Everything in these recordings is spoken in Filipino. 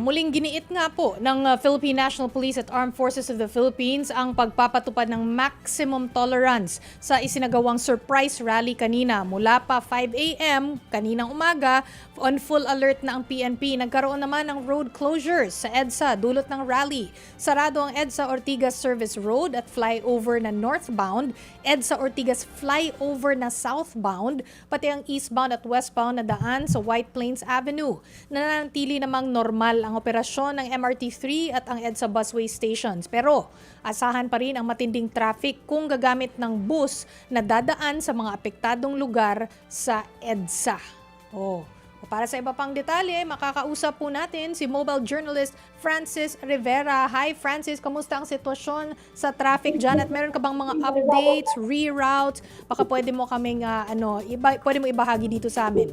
muling giniit nga po ng Philippine National Police at Armed Forces of the Philippines ang pagpapatupad ng maximum tolerance sa isinagawang surprise rally kanina. Mula pa 5 a.m. kaninang umaga, on full alert na ang PNP. Nagkaroon naman ng road closures sa EDSA dulot ng rally. Sarado ang EDSA Ortigas Service Road at flyover na northbound, EDSA Ortigas flyover na southbound, pati ang eastbound at westbound na daan sa White Plains Avenue. Nananatili namang normal ang operasyon ng MRT-3 at ang EDSA busway stations. Pero asahan pa rin ang matinding traffic kung gagamit ng bus na dadaan sa mga apektadong lugar sa EDSA. Para sa iba pang detalye, makakausap po natin si mobile journalist Francis Rivera. Hi Francis, kamusta ang sitwasyon sa traffic dyan? At meron ka bang mga updates, reroutes? Baka pwede mo kaming pwede mo ibahagi dito sa amin.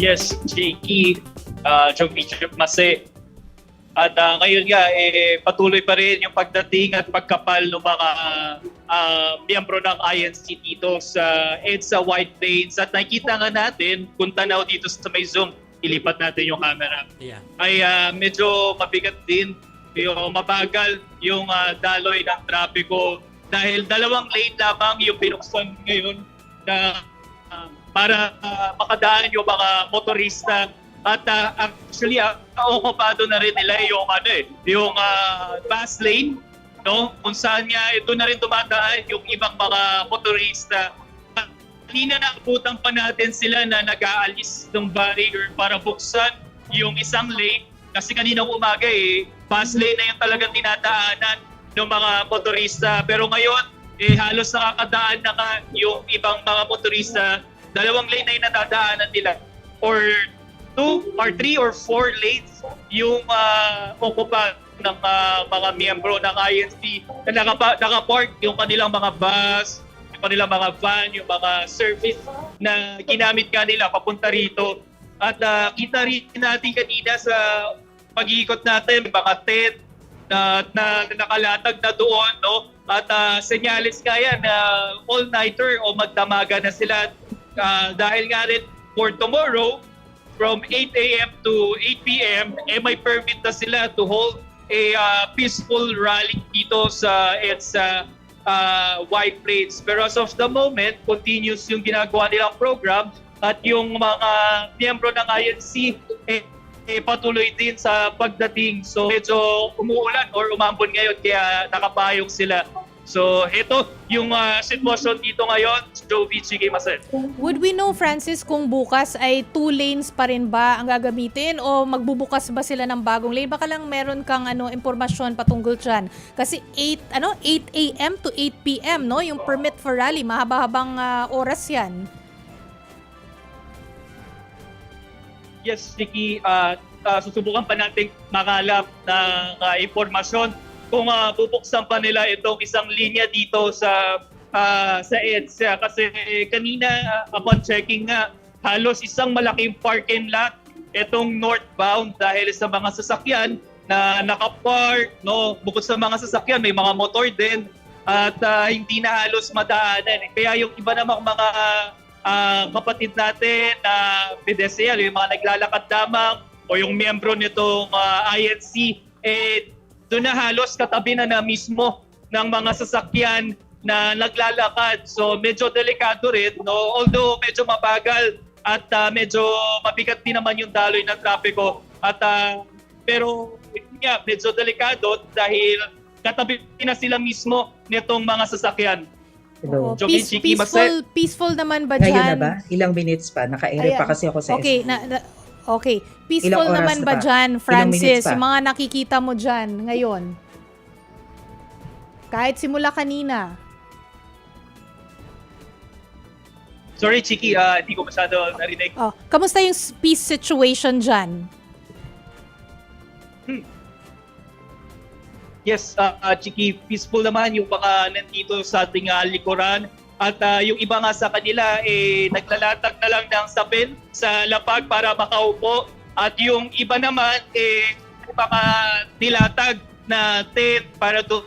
Yes, Jakey, Mase. At ngayon nga, patuloy pa rin yung pagdating at pagkapal ng mga miyembro ng INC dito sa EDSA White Plains. At nakikita nga natin, kung tanaw dito sa may Zoom, ilipat natin yung camera. Yeah. Ay medyo mabigat din, yung mabagal yung daloy ng trapiko dahil dalawang lane lamang yung binuksan ngayon na para makadaan yung mga motorista. At actually, okupado na rin nila yung bus lane, no? Kung saan nga ito na rin dumadaan yung ibang mga motorista. Kanina naabutan pa natin sila na nag-aalis ng barrier para buksan yung isang lane. Kasi kaninang umaga bus lane na yung talagang tinadaanan ng mga motorista. Pero ngayon, halos nakakadaan na nga yung ibang mga motorista. Dalawang lane na yung nadadaanan nila. Or 2 or 3 or 4 lanes yung okupa ng mga miyembro ng INC na nakapark yung kanilang mga bus, yung kanilang mga van, yung mga service na ginamit kanila papunta rito. At kita rin natin kanina sa pag-iikot natin, mga tent na nakalatag na doon, no? At senyales kaya na all-nighter o magdamaga na sila dahil nga rin for tomorrow, from 8 a.m. to 8 p.m., may permit na sila to hold a peaceful rally dito sa EDSA White Plains. Pero as of the moment, continuous yung ginagawa nilang program at yung mga miyembro ng INC patuloy din sa pagdating. So medyo umuulan or umambon ngayon kaya nakapayong sila. So ito yung sitwasyon dito ngayon, Jovi, sige Masen. Would we know, Francis, kung bukas ay 2 lanes pa rin ba ang gagamitin o magbubukas ba sila ng bagong lane? Baka lang meron kang impormasyon patungkol dyan. Kasi 8 a.m. to 8 p.m. no, yung permit for rally, mahaba-habang oras yan. Yes, Vicky, susubukan pa natin makalap ng impormasyon kung bubuksan pa nila itong isang linya dito sa EDSA. Kasi kanina upon checking nga, halos isang malaking parking lot itong northbound dahil sa mga sasakyan na nakapark, no? Bukod sa mga sasakyan, may mga motor din at hindi na halos madaanan. Kaya yung iba namang mga kapatid natin na pedestrian, yung mga naglalakad lamang o yung miyembro nitong INC, doon na halos katabi na mismo ng mga sasakyan na naglalakad. So medyo delikado rin, no? Although medyo mabagal at medyo mabigat din naman yung daloy ng trapiko. At pero medyo delikado dahil katabi na sila mismo nitong mga sasakyan. Hello. Peaceful naman ba Ngayon dyan? na ba? Ilang minutes pa? Naka-ere pa kasi ako sa Okay, okay. Peaceful Ilang oras naman na ba ba? dyan, Ilang Francis? minutes pa? Yung mga nakikita mo dyan ngayon? Kahit simula kanina. Sorry, Chiki, hindi ko masyado narinig. Kamusta yung peace situation dyan? Yes, Chiki, peaceful naman yung mga nandito sa ating likuran. At yung iba nga sa kanila, naglalatag na lang ng sapin sa lapag para makaupo. At yung iba naman, mga nilatag na tent para doon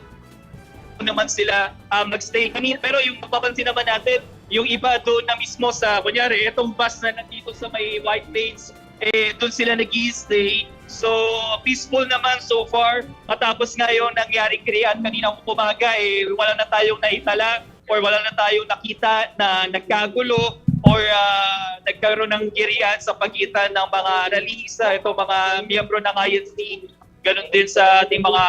naman sila nagstay kanina. Pero yung mapapansin naman natin, yung iba doon na mismo sa, kunyari, itong bus na nandito sa may White Plains, doon sila nag-i-stay. So, peaceful naman so far. Matapos nga yung nangyaring kriyan kanina umaga, wala na tayong naitala or wala na tayong nakita na nagkagulo or nagkaroon ng girian sa pagitan ng mga analisa, ito mga miyembro ng INC, ganun din sa ating mga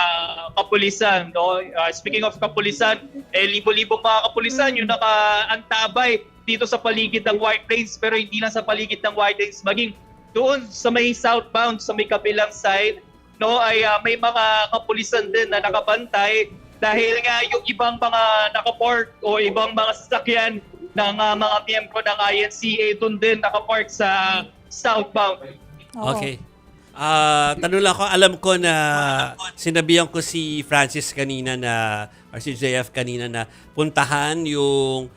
kapulisan. No? Speaking of kapulisan, libo-libong mga kapulisan yung nakaantabay dito sa paligid ng White Plains, pero hindi lang sa paligid ng White Plains, maging doon sa may southbound, sa may kabilang side, no, ay may mga kapulisan din na nakabantay dahil nga yung ibang mga nakapark o ibang mga sasakyan ng mga miyembro ng INC doon din nakapark sa southbound. Oo. Okay. Tanong lang ako, alam ko na sinabihan ko si Francis kanina na, or si JF kanina na puntahan yung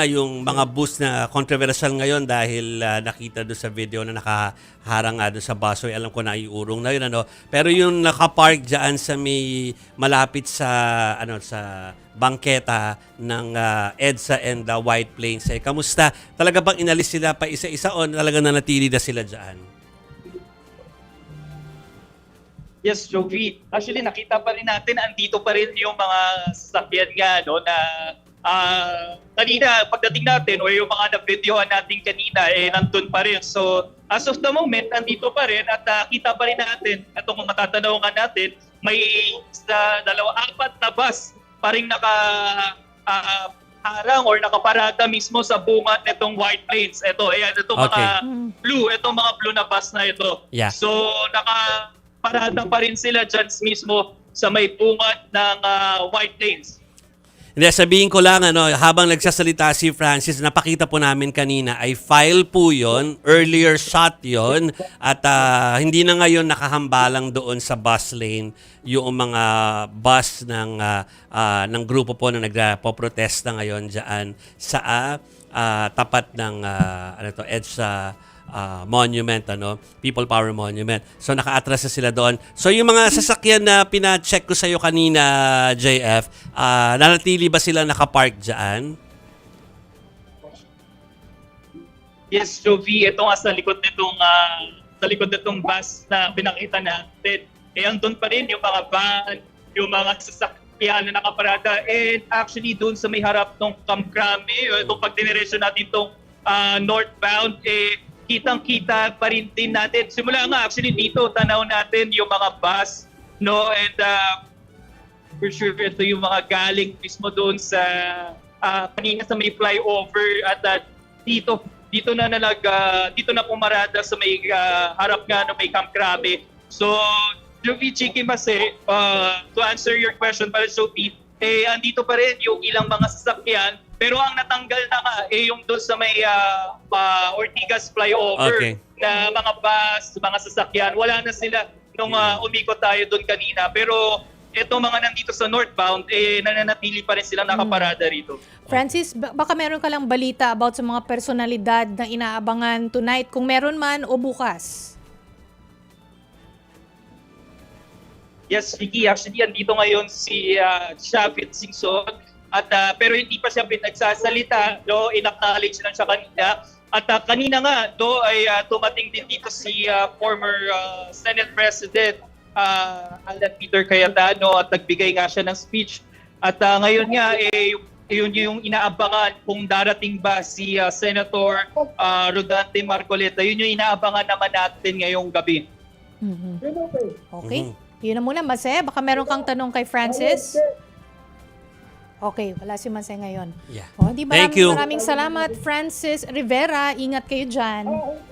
yung mga bus na controversial ngayon dahil nakita doon sa video na nakaharang doon sa busway. Alam ko na iurong na yun. Pero yung nakapark dyan sa may malapit sa sa bangketa ng EDSA and White Plains, kamusta? Talaga bang inalis sila pa isa-isa o talaga nanatili na sila dyan? Yes, Jovi. Actually, nakita pa rin natin, andito pa rin yung mga sasakyan nga, no, na kanina, pagdating natin, o yung mga na-videohan natin kanina, nandun pa rin. So, as of the moment, andito pa rin at kita pa rin natin, itong matatanawangan natin, may apat na bus pa rin harang or nakaparada mismo sa bungat nitong White Plains. Ito, itong Okay. mga blue na bus na ito. Yeah. So, nakaparada pa rin sila dyan mismo sa may bungat ng White Plains. Hindi, sabihin ko lang, habang nagsasalita si Francis, napakita po namin kanina, ay file po yon, earlier shot yon, at hindi na ngayon nakahambalang doon sa bus lane yung mga bus ng grupo po na nagpo-protesta ngayon dyan sa tapat ng EDSA monument, People Power Monument. So naka-atras na sila doon. So yung mga sasakyan na pina-check ko sa iyo kanina, JF, nanatili ba sila naka-park diyan? Yes, Jovi, ito nga sa likod nitong bus na pinakita natin. Andun pa rin yung mga van, yung mga sasakyan na nakaparada. And actually doon sa may harap ng Camp Crame, itong pag-dineresyon natin itong northbound, kitang-kita pa rin din natin. Simula nga actually dito, tanaw natin yung mga bus, no? And for sure, ito yung mga galing mismo doon sa kanina sa may flyover at dito na pumarada sa may harap nga no may Camp Crame. So, Jovi Chiki Mase, to answer your question para Sophie, andito pa rin yung ilang mga sasakyan. Pero ang natanggal na nga yung doon sa may Ortigas flyover na mga bus, mga sasakyan. Wala na sila nung umikot tayo doon kanina. Pero itong mga nandito sa northbound, nananatili pa rin silang nakaparada rito. Francis, baka meron ka lang balita about sa mga personalidad na inaabangan tonight, kung meron man o bukas? Yes, Vicky, actually andito ngayon si Shavit Singson. Pero hindi pa siya pinagsasalita, in-acknowledge lang siya kanina. At kanina nga, ay tumating din dito si former Senate President Alan Peter Cayetano at nagbigay nga siya ng speech. At ngayon nga, yun yung inaabangan kung darating ba si Senator Rodante Marcoleta. Yun yung inaabangan naman natin ngayong gabi. Mm-hmm. Okay. Yun na muna, Mase. Baka meron kang tanong kay Francis? Okay, wala si Mase ngayon. Yeah. Thank you. Thank you. Maraming salamat, Francis Rivera. Ingat kayo dyan.